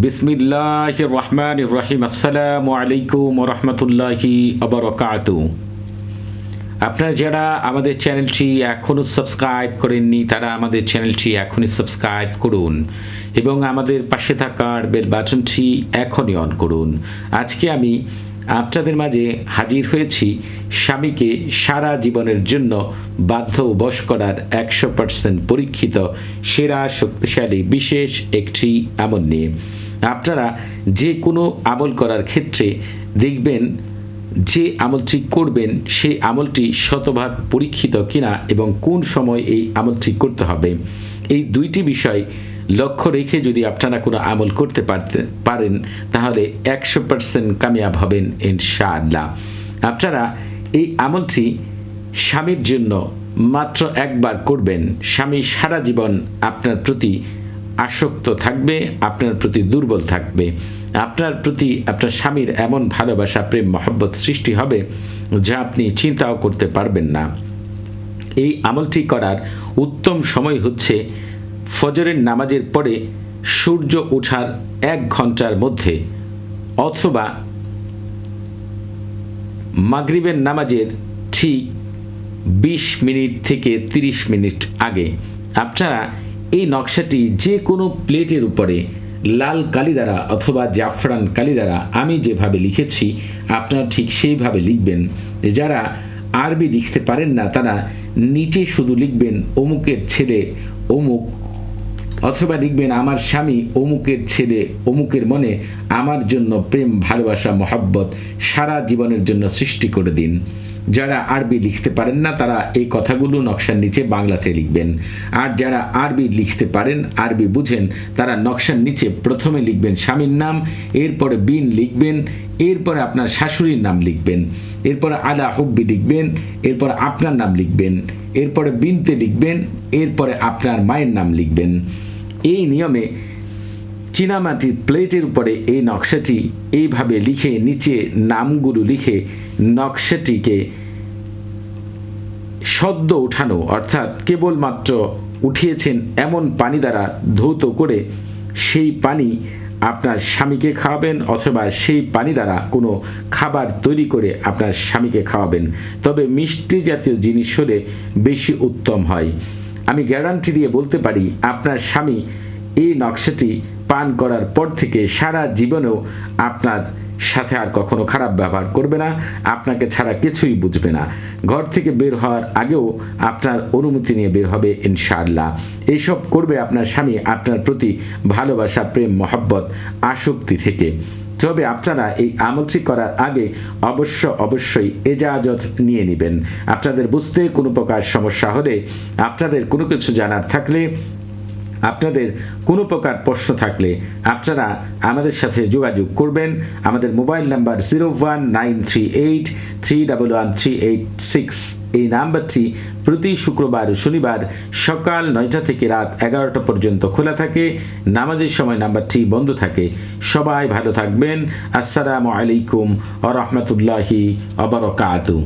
বিসমিল্লাহির রহমানির রহিম। আসসালামু আলাইকুম ওয়া রাহমাতুল্লাহি ওয়া বারাকাতুহু। আপনারা যারা আমাদের চ্যানেলটি এখনও সাবস্ক্রাইব করেননি তারা আমাদের চ্যানেলটি এখনই সাবস্ক্রাইব করুন এবং আমাদের পাশে থাকার বেল বাটনটি এখনই অন করুন। আজকে আমি আপনাদের মাঝে হাজির হয়েছি স্বামীকে সারা জীবনের জন্য বাধ্য বশ করার 100% পরীক্ষিত সেরা শক্তিশালী বিশেষ একটি আমল নিয়ে। আপনারা যে কোনো আমল করার ক্ষেত্রে দেখবেন যে আমলটি করবেন সেই আমলটি শতভাগ পরীক্ষিত কিনা এবং কোন সময় এই আমলটি করতে হবে, এই দুইটি বিষয় লক্ষ্য রেখে যদি আপনারা কোনো আমল করতে পারেন তাহলে 100% কামিয়াব হবেন ইনশাআল্লাহ। আপনারা এই আমলটি স্বামীর জন্য মাত্র একবার করবেন। স্বামী সারা জীবন আপনার প্রতি আসক্ত থাকবে, আপনার প্রতি দুর্বল থাকবে, আপনার প্রতি আপনার স্বামীর এমন ভালোবাসা প্রেম মহব্বত সৃষ্টি হবে যা আপনি চিন্তাও করতে পারবেন না। এই আমলটি করার উত্তম সময় হচ্ছে ফজরের নামাজের পরে সূর্য ওঠার 1 ঘন্টার মধ্যে অথবা মাগরিবের নামাজের ঠিক 20 মিনিট থেকে 30 মিনিট আগে। আপনারা এই নকশাটি যে কোনো প্লেটের উপরে লাল কালি দ্বারা অথবা জাফরান কালি দ্বারা আমি যেভাবে লিখেছি আপনারা ঠিক সেইভাবে লিখবেন। যারা আরবি লিখতে পারেন না তারা নিচে শুধু লিখবেন অমুকের ছেলে অমুক, অথবা লিখবেন আমার স্বামী অমুকের ছেলে অমুকের মনে আমার জন্য প্রেম ভালোবাসা মহব্বত সারা জীবনের জন্য সৃষ্টি করে দিন। যারা আরবি লিখতে পারেন না তারা এই কথাগুলো নকশার নিচে বাংলাতে লিখবেন। আর যারা আরবি লিখতে পারেন, আরবি বুঝেন, তারা নকশার নিচে প্রথমে লিখবেন স্বামীর নাম, এরপরে বিন লিখবেন, এরপরে আপনার শাশুড়ির নাম লিখবেন, এরপরে আলা হুব্বি লিখবেন, এরপরে আপনার নাম লিখবেন, এরপরে বিনতে লিখবেন, এরপরে আপনার মায়ের নাম লিখবেন। এই নিয়মে চীনামাটির প্লেটের উপরে এই নকশাটি এইভাবে লিখে নিচে নামগুলো লিখে নকশাটিকে সদ্য উঠানো অর্থাৎ কেবলমাত্র উঠিয়েছেন এমন পানি দ্বারা ধৌত করে সেই পানি আপনার স্বামীকে খাওয়াবেন অথবা সেই পানি দ্বারা কোনো খাবার তৈরি করে আপনার স্বামীকে খাওয়াবেন। তবে মিষ্টি জাতীয় জিনিস হলে বেশি উত্তম হয়। আমি গ্যারান্টি দিয়ে বলতে পারি আপনার স্বামী এই নকশাটি পান করার পর থেকে সারা জীবনেও আপনার সাথে আর কখনো খারাপ ব্যবহার করবে না, আপনাকে ছাড়া কিছুই বুঝবে না। ঘর থেকে বের হওয়ার আগেও আপনার অনুমতি নিয়ে বের হবে ইনশাআল্লাহ। এইসব করবে আপনার স্বামী আপনার প্রতি ভালোবাসা প্রেম মহব্বত আসক্তি থেকে। তবে আপনারা এই আমলটি করার আগে অবশ্যই এজাজত নিয়ে নেবেন। আপনাদের বুঝতে কোনো প্রকার সমস্যা হলে, আপনাদের কোনো কিছু জানার থাকলে, আপনাদের কোনো প্রকার প্রশ্ন থাকলে আপনারা আমাদের সাথে যোগাযোগ করবেন। আমাদের মোবাইল নাম্বার 01938311386। এই নাম্বারটি প্রতি শুক্রবার ও শনিবার সকাল 9টা থেকে রাত 11টা পর্যন্ত খোলা থাকে। নামাজের সময় নাম্বারটি বন্ধ থাকে। সবাই ভালো থাকবেন। আসসালামু আলাইকুম ওয়া রাহমাতুল্লাহি ওয়া বারাকাতুহু।